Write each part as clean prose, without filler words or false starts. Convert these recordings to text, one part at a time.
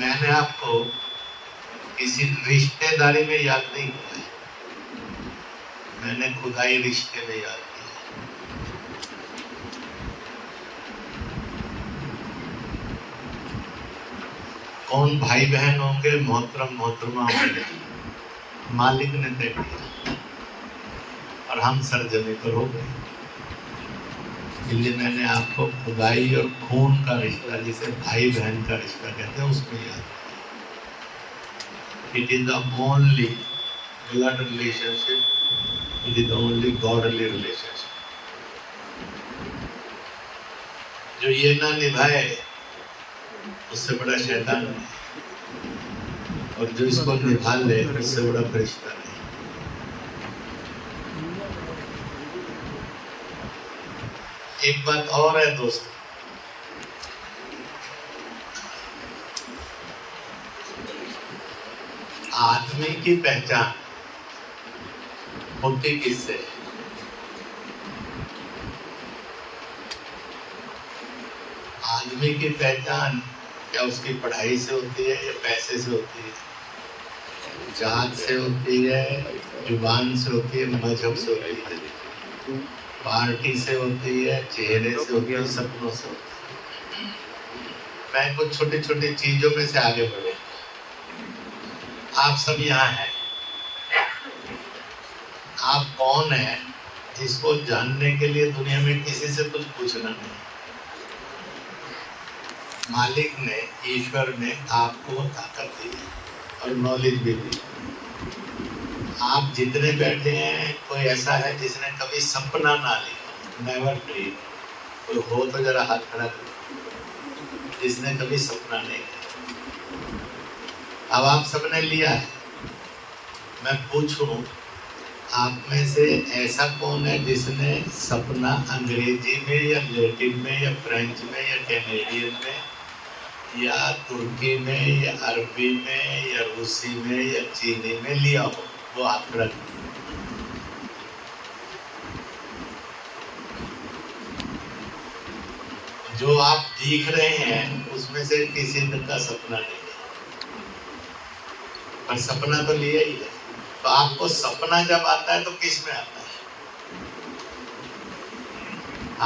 मैंने आपको किसी रिश्तेदारी में याद नहीं किया है, मैंने खुदाई रिश्ते में याद किया। कौन भाई बहन होंगे, मोहतरम मोहतरमा होंगे, मालिक ने तय किया और हम सरजमी पर हो गए। इसलिए मैंने आपको खुदाई और खून का रिश्ता, जिसे भाई बहन का रिश्ता कहते हैं, उसमें याद किया। It is the only blood relationship, it is the only godly relationship. जो ये ना निभाए उससे बड़ा शैतान नहीं, और जो इसको निभा ले उससे बड़ा फरिश्ता नहीं। एक बात और है दोस्तों, आदमी की पहचान होती किससे? आदमी की पहचान क्या उसकी पढ़ाई से होती है या पैसे से होती है, जात से होती है, जुबान से होती है, मजहब से होती है, पार्टी से होती है, चेहरे से होती है, सपनों से होती है। मैं कुछ छोटी छोटी चीजों में से आगे बढ़ूंगा। आप सब यहाँ हैं, आप कौन हैं इसको जानने के लिए दुनिया में किसी से कुछ पूछना नहीं। मालिक ने, ईश्वर ने आपको ताकत दी और नॉलेज भी दी। आप जितने बैठे हैं, कोई ऐसा है जिसने कभी सपना ना लिया? Never dream. कोई हो तो जरा हाथ खड़ा करो जिसने कभी सपना नहीं लिया। अब आप सबने लिया है, मैं पूछूं आप में से ऐसा कौन है जिसने सपना अंग्रेजी में या लैटिन में या फ्रेंच में या कैनेडियन में या तुर्की में या अरबी में या रूसी में या चीनी में लिया हो? वो हाथ रख। जो आप दिख रहे हैं उसमें से किसी का सपना नहीं है, पर सपना तो लिया ही है। तो आपको सपना जब आता है तो किस में आता है?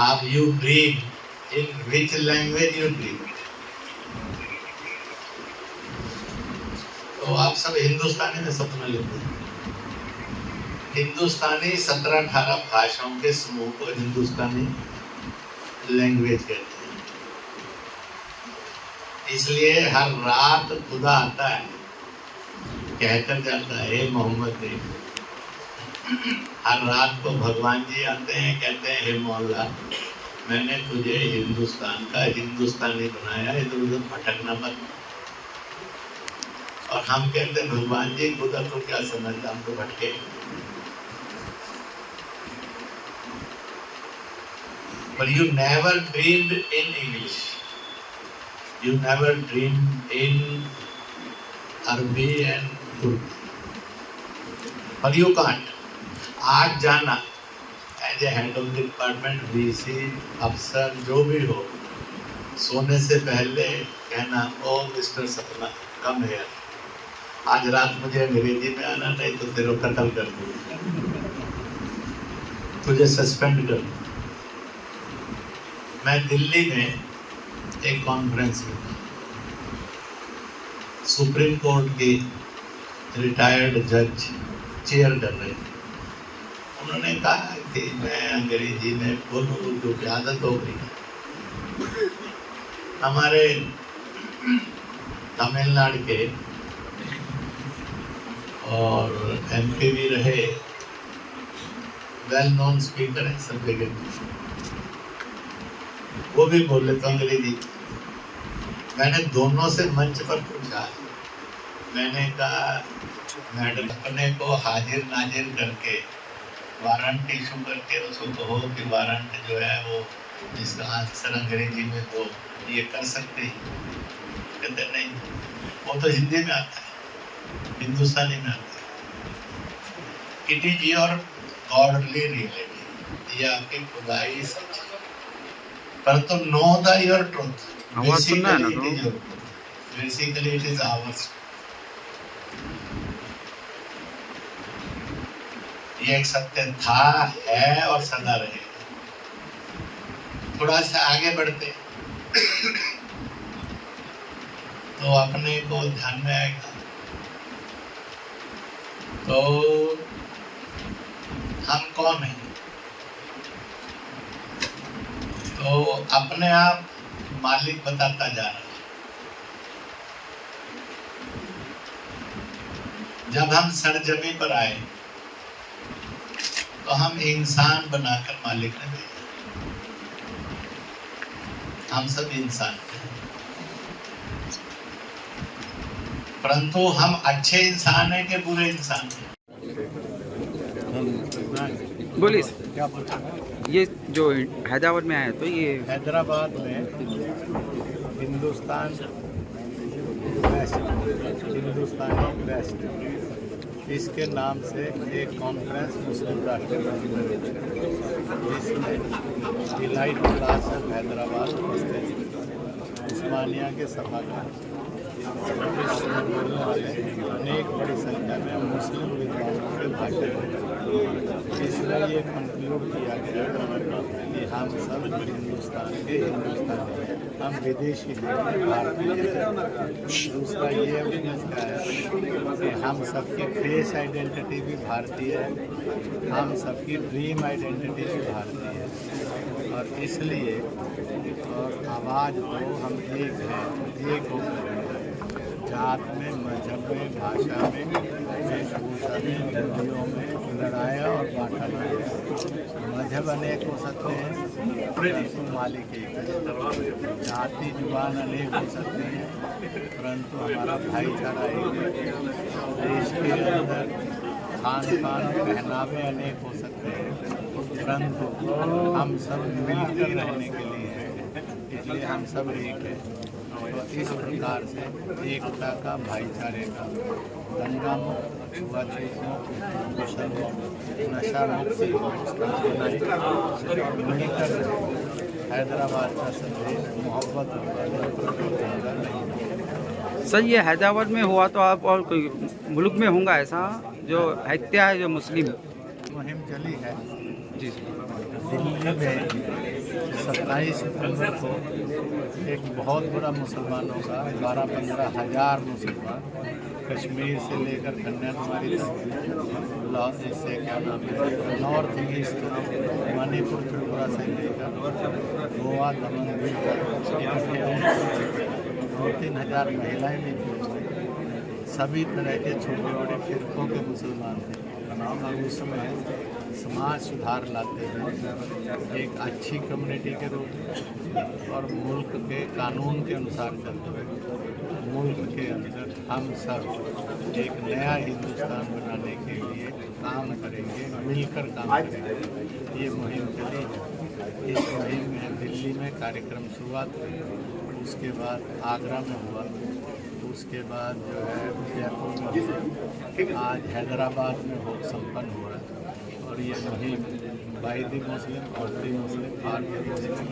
आप you dream, in which language you dream? तो आप सब हिंदुस्तानी में सपना लेते हैं। हिंदुस्तानी 17-18 भाषाओं के समूह को हिंदुस्तानी लैंग्वेज कहते हैं। इसलिए हर रात खुदा आता है, कहकर जाता है, हे मोहम्मद ने। हर रात को भगवान जी आते हैं, कहते हैं, हे मौला, मैंने तुझे हिंदुस्तान का हिंदुस्तानी बनाया, इधर उधर भटकना मत। और हम कहते हैं, भगवान जी खुदा तो क्या समझता, हम तो भटके। But you never dreamed in English. You never dreamed in Arabic and Turki. But you can't. आज जाना as a head of the department, VC, अफसर जो भी हो, सोने से पहले कहना, ओ मिस्टर सपना, कम है, आज रात मुझे अंग्रेजी में आना, नहीं तो तेरे को कत्ल कर दूंगा, तुझे सस्पेंड कर दूंगा। मैं दिल्ली में एक कॉन्फ्रेंस में था, सुप्रीम कोर्ट की रिटायर्ड जज चेयर कर रहे थे। उन्होंने कहा कि मैं अंग्रेजी में बोलूँ क्योंकि आदत हो गई। हमारे तमिलनाडु के और MP भी रहे, वेल नोन स्पीकर है सब जगह, वो भी बोले तो अंग्रेजी। मैंने दोनों से मंच पर पूछा, मैंने कहा, मैडम, अपने को हाजिर नाजिर करके वारंट इशू करके उसको कहो कि वारंट जो है वो जिसका आंसर अंग्रेजी में हो, ये कर सकते हैं? कहते नहीं, वो तो हिंदी में आता है, हिंदुस्तानी में आता है। It is your godly reality, ये आपकी खुदाई सच। पर तो नो द योर ट्रूथ, आवाज सुनना है ना तो? Basically it is ours. ये एक सत्य था, है और सदा रहेगा। थोड़ा सा आगे बढ़ते तो अपने को ध्यान में आएगा। तो हम कौन हैं? तो अपने आप मालिक बताता जा रहा है। जब हम सरजमी पर आए तो हम इंसान बनाकर मालिक ने भेजा। हम सब इंसान हैं, परंतु हम अच्छे इंसान हैं कि बुरे इंसान हैं? बोलिए। ये जो हैदराबाद में आए तो ये हैदराबाद में हिंदुस्तानी वेस्ट इसके नाम से एक कॉन्फ्रेंस मुस्लिम राष्ट्र जिसमें इलाइट क्लास ऑफ हैदराबाद उस्मानिया के सभागार अनेक बड़ी संख्या में मुस्लिम विद्वानों के भाषण, इसलिए ये कंक्लूड किया गया कि हम सब हिंदुस्तान के हिंदुस्तानी हैं, हम विदेशी नहीं भारतीय। दूसरा ये उनका है कि हम सबकी फेस आइडेंटिटी भी भारतीय है, हम सबकी ड्रीम आइडेंटिटी भी भारतीय है, और इसलिए और आवाज़ तो हम एक हैं, एक होकर जात में, मजहब में, भाषा में, वेशभूषा में, मूल्यों में लड़ाया और बांटा गया। मजहब अनेक हो सकते हैं परंतु मालिक एक है, जाति जुबान अनेक हो सकते हैं परंतु हमारा भाईचारा एक है। देश के अंदर खान पान पहनावे अनेक हो सकते हैं परंतु हम सब मिलकर रहने के लिए हैं, इसलिए हम सब एक हैं। तो इस प्रकार से एकता का, भाईचारे का, दंगा मुक्त, छुआछूत मुक्त, नशा मुक्त मिलकर हैदराबाद का संदेश मोहब्बत नहीं। सर ये हैदराबाद में हुआ तो आप और कोई मुल्क में होगा ऐसा जो हत्या है जो मुस्लिम मुहिम चली है? जी दिल्ली में 27 सितंबर को एक बहुत बड़ा मुसलमानों का 12-15 हज़ार मुसलमान कश्मीर से लेकर कन्याकुमारी तक, इससे क्या नाम है, नॉर्थ ईस्ट मणिपुर त्रिपुरा से लेकर गोवा दमन दीव तक 2-3 हज़ार महिलाएं भी थी। सभी तरह के छोटे बड़े फिरकों के मुसलमान थे और उसमें समाज सुधार लाते हुए एक अच्छी कम्युनिटी के रूप में और मुल्क के कानून के अनुसार चलते हुए मुल्क के अंदर हम सब एक नया हिंदुस्तान बनाने के लिए काम करेंगे, मिलकर काम करेंगे। ये मुहिम चली है। इस मुहिम में दिल्ली में कार्यक्रम शुरुआत हुई, उसके बाद आगरा में हुआ, उसके बाद जो है जयपुर में हुआ, आज हैदराबाद में हो संपन्न हुआ और ये मुहिम बाय द मुस्लिम और the Muslim for the Muslim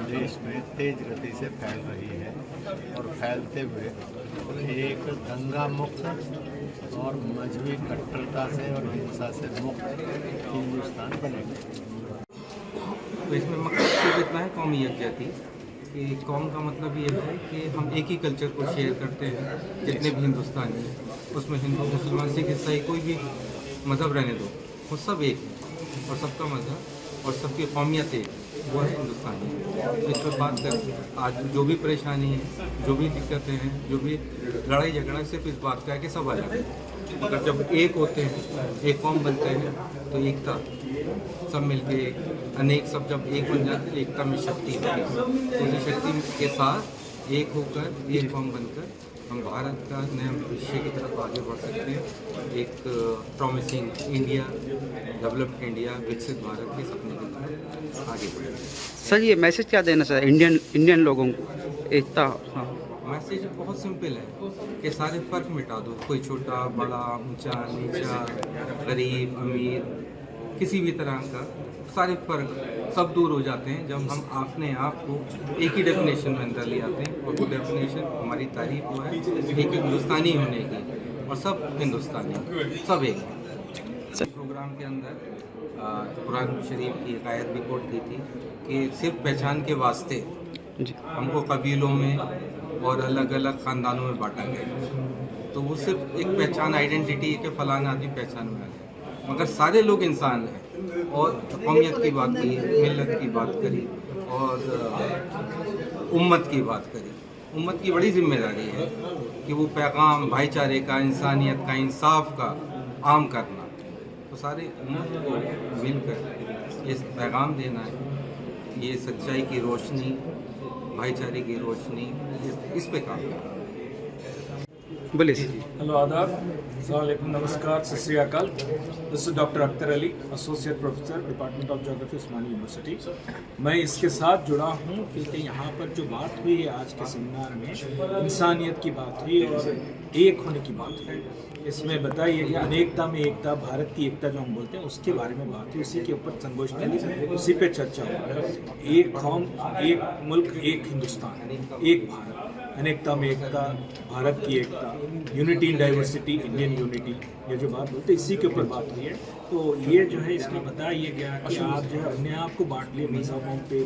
देश में तेज गति से फैल रही है और फैलते हुए एक दंगा मुक्त और मजहबी कट्टरता से और हिंसा से मुक्त हिंदुस्तान बनेगा। तो इसमें मकसद सिर्फ इतना है कौमी यकजहती कि कौम का मतलब ये है कि हम एक ही कल्चर को शेयर करते हैं। जितने भी हिंदुस्तानी हैं उसमें हिंदू, मुसलमान, सिख, ईसाई कोई भी मज़हब रहने दो, वो सब एक है और सबका मज़हब और सबकी कौमियत एक, वो है हिंदुस्तानी। तो इस पर बात कर आज जो भी परेशानी है, जो भी दिक्कतें हैं, जो भी लड़ाई झगड़ा सिर्फ इस बात का है कि सब अलग है। अगर जब एक होते हैं, एक कौम बनते हैं तो एकता, सब मिलके अनेक, सब जब एक बन जाते हैं एकता में शक्ति होती है। तो उसी शक्ति के साथ एक होकर एक कौम बनकर हम भारत का नए भविष्य की तरफ आगे बढ़ सकते हैं। एक प्रॉमिसिंग इंडिया, डेवलप्ड इंडिया, विकसित भारत के सपने की तरफ आगे बढ़े। सर ये मैसेज क्या देना सर इंडियन लोगों को एकता? हाँ, मैसेज बहुत सिंपल है कि सारे फ़र्क मिटा दो, कोई छोटा बड़ा, ऊंचा नीचा, गरीब अमीर, किसी भी तरह का सारे फर्क सब दूर हो जाते हैं जब हम अपने आप को एक ही डेफिनेशन में अंदर ले आते हैं। और वो डेफिनेशन हमारी तारीफ वो है एक हिंदुस्तानी होने की, और सब हिंदुस्तानी, सब एक है। प्रोग्राम के अंदर कुरान शरीफ की एक आयत भी कोट की थी कि सिर्फ पहचान के वास्ते हमको कबीलों में और अलग अलग ख़ानदानों में बांटा गया। तो वो सिर्फ एक पहचान, आइडेंटिटी है कि फ़लाना आदमी पहचान में आ गया, मगर सारे लोग इंसान हैं। और कौमियत की बात करी, मिलत की बात करी और उम्मत की बात करी। उम्मत की बड़ी जिम्मेदारी है कि वो पैगाम भाईचारे का, इंसानियत का, इंसाफ का आम करना। तो सारे उम्मत को मिलकर ये पैगाम देना है, ये सच्चाई की रोशनी, भाईचारे की रोशनी, इस पे काम करना। बोलिए। हेलो, आदाब, अस्सलाम वालेकुम, नमस्कार, सत श्री अकाल। This is doctor Akhtar Ali, associate professor, department of geography, Osmania university. मैं इसके साथ जुड़ा हूँ क्योंकि यहाँ पर जो बात हुई है आज के सेमिनार में, इंसानियत की बात हुई और एक होने की बात है। इसमें बताइए कि अनेकता में एकता, भारत की एकता जो हम बोलते हैं उसके बारे में बात हुई, उसी के ऊपर संगोष्ठी, उसी पे चर्चा हुआ। एक कौम, एक मुल्क, एक हिंदुस्तान, एक भारत, अनेकता में एकता, भारत की एकता, unity in diversity, Indian unity, ये जो बात बोलते हैं इसी के ऊपर बात हुई है। तो ये जो है इसमें बताया गया कि आप जो है अपने आप को बांट लिए मजहबों पे,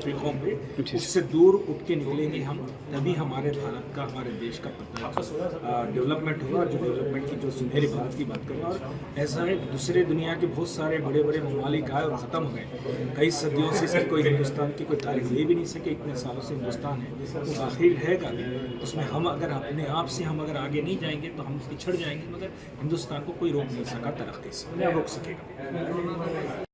फिरकों पे, उससे दूर उठ के निकलेंगे हम, तभी हमारे भारत का, हमारे देश का डेवलपमेंट होगा। जो डेवलपमेंट की, जो सुनहरी भारत की बात करें, और ऐसा है दूसरे दुनिया के बहुत सारे बड़े बड़े ममालिक आए और ख़त्म हो गए। कई सदियों से इसकी कोई हिंदुस्तान की कोई तारीख ले भी नहीं सके, इतने सालों से हिंदुस्तान है, तो आखिर रहेगा। उसमें हम अगर अपने आप से हम अगर आगे नहीं जाएंगे तो हम पिछड़ जाएंगे, मगर हिंदुस्तान को कोई रोक नहीं सका तरक्की से, न रोक सकेगा।